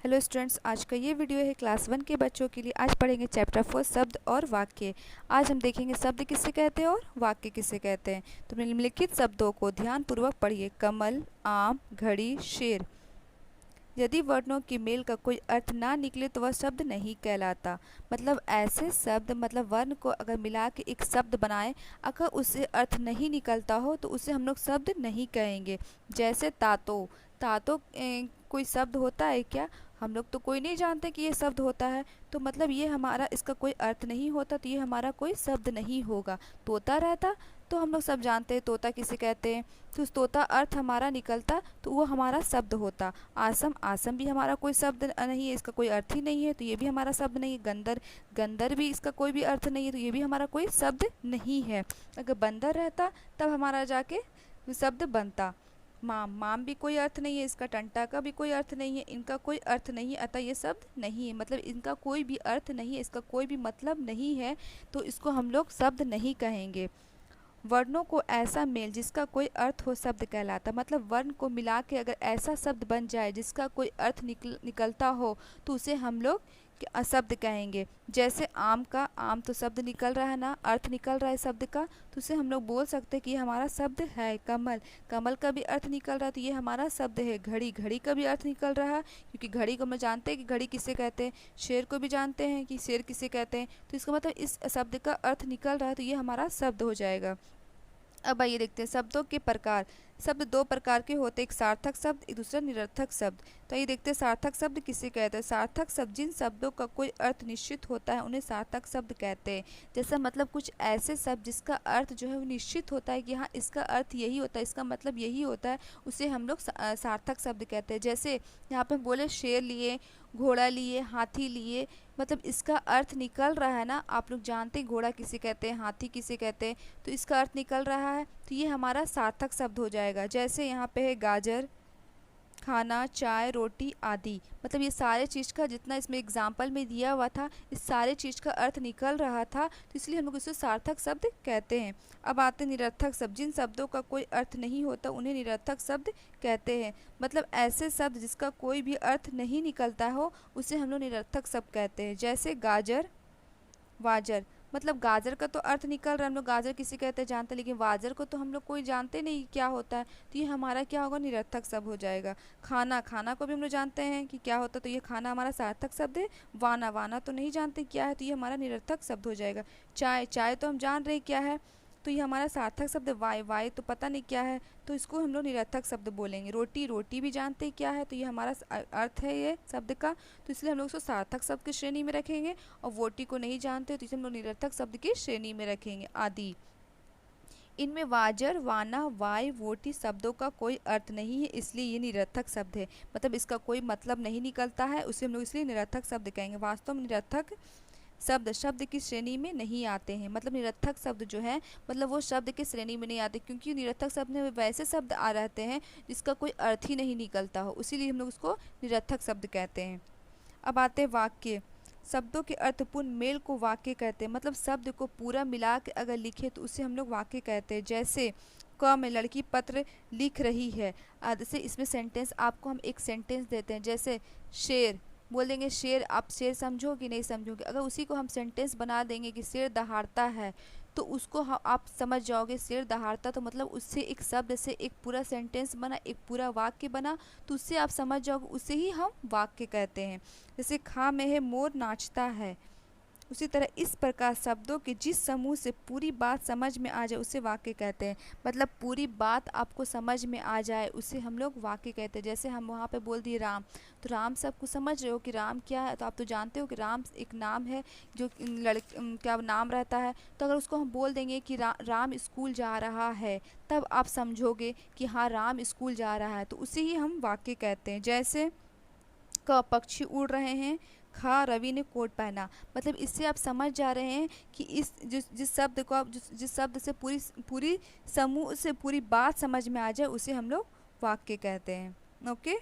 Hello students, आज का ये वीडियो है क्लास 1 के बच्चों के लिए। आज पढ़ेंगे चैप्टर 4 शब्द और वाक्य। आज हम देखेंगे शब्द किसे कहते हैं और वाक्य किसे कहते हैं। तो निम्नलिखित शब्दों को ध्यानपूर्वक पढ़िए। कमल, आम, घड़ी, शेर। यदि वर्णों की मेल का कोई अर्थ ना निकले तो वह शब्द नहीं कहलाता। मतलब ऐसे शब्द, मतलब वर्ण को अगर मिला के एक शब्द बनाए, अगर उससे अर्थ नहीं निकलता हो तो उसे हम लोग शब्द नहीं कहेंगे। जैसे तातो। तातो कोई शब्द होता है क्या? हम लोग तो कोई नहीं जानते कि ये शब्द होता है, तो मतलब ये हमारा, इसका कोई अर्थ नहीं होता, तो ये हमारा कोई शब्द नहीं होगा। तोता रहता तो हम लोग सब जानते हैं तोता किसे कहते हैं, तो उस तोता अर्थ हमारा निकलता तो वो हमारा शब्द होता। आसम, आसम भी हमारा कोई शब्द नहीं है, इसका कोई अर्थ ही नहीं है, तो ये भी हमारा शब्द नहीं है। गंदर, गंदर भी इसका कोई भी अर्थ नहीं है, तो ये भी हमारा कोई शब्द नहीं है। अगर बंदर रहता तब हमारा जाके शब्द बनता। माम, माम भी कोई अर्थ नहीं है, इसका टंटा का भी कोई अर्थ नहीं है, इनका कोई अर्थ नहीं है, अतः ये शब्द नहीं है। मतलब इनका कोई भी अर्थ नहीं है, इसका कोई भी मतलब नहीं है, तो इसको हम लोग शब्द नहीं कहेंगे। वर्णों को ऐसा मेल जिसका कोई अर्थ हो शब्द कहलाता। मतलब वर्ण को मिला के अगर ऐसा शब्द बन जाए जिसका कोई अर्थ निकलता हो तो उसे हम लोग शब्द कहेंगे। जैसे आम का, आम तो शब्द निकल रहा है ना, अर्थ निकल रहा है शब्द का, तो उसे हम लोग बोल सकते हैं कि ये हमारा शब्द है। कमल, कमल का भी अर्थ निकल रहा है, तो ये हमारा शब्द है। घड़ी, घड़ी का भी अर्थ निकल रहा है, क्योंकि घड़ी को हम जानते हैं कि घड़ी किसे कहते हैं। शेर को भी जानते हैं कि शेर किसे कहते हैं, तो इसका मतलब इस शब्द का अर्थ निकल रहा है, तो ये हमारा शब्द हो जाएगा। अब आइए देखते हैं शब्दों के प्रकार। शब्द दो प्रकार के होते हैं, एक सार्थक शब्द, एक दूसरा निरर्थक शब्द। तो ये देखते हैं सार्थक शब्द किसे कहते हैं। सार्थक शब्द जिन शब्दों का कोई अर्थ निश्चित होता है उन्हें सार्थक शब्द कहते हैं। जैसा मतलब कुछ ऐसे शब्द जिसका अर्थ जो है वो निश्चित होता है कि हाँ इसका अर्थ यही होता है, इसका मतलब यही होता है, उसे हम लोग सार्थक शब्द कहते हैं। जैसे यहाँ पे हम बोले शेर लिए, घोड़ा लिए, हाथी लिए, मतलब इसका अर्थ निकल रहा है ना, आप लोग जानते हैं घोड़ा किसे कहते हैं, हाथी किसे कहते हैं, तो इसका अर्थ निकल रहा है, तो ये हमारा सार्थक शब्द हो जाएगा। जैसे यहाँ पे है गाजर, खाना, चाय, रोटी आदि। मतलब ये सारे चीज़ का जितना इसमें एग्जाम्पल में दिया हुआ था, इस सारे चीज़ का अर्थ निकल रहा था, तो इसलिए हम लोग इसे सार्थक शब्द कहते हैं। अब आते हैं निरर्थक शब्द। जिन शब्दों का कोई अर्थ नहीं होता उन्हें निरर्थक शब्द कहते हैं। मतलब ऐसे शब्द जिसका कोई भी अर्थ नहीं निकलता हो उसे हम लोग निरर्थक शब्द कहते हैं। जैसे गाजर, वाजर। मतलब गाजर का तो अर्थ निकल रहा है, हम लोग गाजर किसे कहते हैं जानते हैं, लेकिन वाजर को तो हम लोग कोई जानते नहीं क्या होता है, तो ये हमारा क्या होगा, निरर्थक शब्द हो जाएगा। खाना, खाना को भी हम लोग जानते हैं कि क्या होता है, तो ये खाना हमारा सार्थक शब्द है। वाना, वाना तो नहीं जानते क्या है, तो ये हमारा निरर्थक शब्द हो जाएगा। चाय, चाय तो हम जान रहे क्या है, तो ये हमारा सार्थक शब्द। वाय, वाय तो पता नहीं क्या है, तो इसको हम लोग निरर्थक शब्द बोलेंगे। रोटी, रोटी भी जानते हैं क्या है, तो ये हमारा अर्थ है ये शब्द का, तो इसलिए हम लोग इसको सार्थक शब्द की श्रेणी में रखेंगे। और वोटी को नहीं जानते तो इसे हम लोग निरर्थक शब्द की श्रेणी में रखेंगे। आदि। इनमें वाजर, वाना, वाय, वोटी शब्दों का कोई अर्थ नहीं है, इसलिए ये निरर्थक शब्द है। मतलब इसका कोई मतलब नहीं निकलता है, उसे हम लोग इसलिए निरर्थक शब्द कहेंगे। वास्तव में निरर्थक शब्द शब्द की श्रेणी में नहीं आते हैं। मतलब निरर्थक शब्द जो है, मतलब वो शब्द की श्रेणी में नहीं आते, क्योंकि निरर्थक शब्द में वैसे शब्द आ रहते हैं जिसका कोई अर्थ ही नहीं निकलता हो, इसीलिए हम लोग उसको निरर्थक शब्द कहते हैं। अब आते हैं वाक्य। शब्दों के अर्थपूर्ण मेल को वाक्य कहते हैं। मतलब शब्द को पूरा मिला के अगर लिखे तो उसे हम लोग वाक्य कहते हैं। जैसे क में लड़की पत्र लिख रही है, जैसे इसमें सेंटेंस, आपको हम एक सेंटेंस देते हैं। जैसे शेर, बोलेंगे शेर, आप शेर समझो कि नहीं समझोगे, अगर उसी को हम सेंटेंस बना देंगे कि शेर दहाड़ता है, तो उसको आप समझ जाओगे शेर दहाड़ता, तो मतलब उससे एक शब्द से एक पूरा सेंटेंस बना, एक पूरा वाक्य बना, तो उससे आप समझ जाओगे, उसे ही हम वाक्य कहते हैं। जैसे खा में है मोर नाचता है, उसी तरह इस प्रकार शब्दों के जिस समूह से पूरी बात समझ में आ जाए उसे वाक्य कहते हैं। मतलब पूरी बात आपको समझ में आ जाए उसे हम लोग वाक्य कहते हैं। जैसे हम वहाँ पे बोल दिए राम, तो राम सबको समझ रहे हो कि राम क्या है, तो आप तो जानते हो कि राम एक नाम है, जो क्या नाम रहता है, तो अगर उसको हम बोल देंगे कि राम स्कूल जा रहा है, तब आप समझोगे कि हाँ राम स्कूल जा रहा है, तो उसे ही हम वाक्य कहते हैं। जैसे क पक्षी उड़ रहे हैं, खा रवि ने कोट पहना। मतलब इससे आप समझ जा रहे हैं कि इस जिस शब्द को आप जिस शब्द से पूरी पूरी समूह से पूरी बात समझ में आ जाए उसे हम लोग वाक्य कहते हैं। ओके।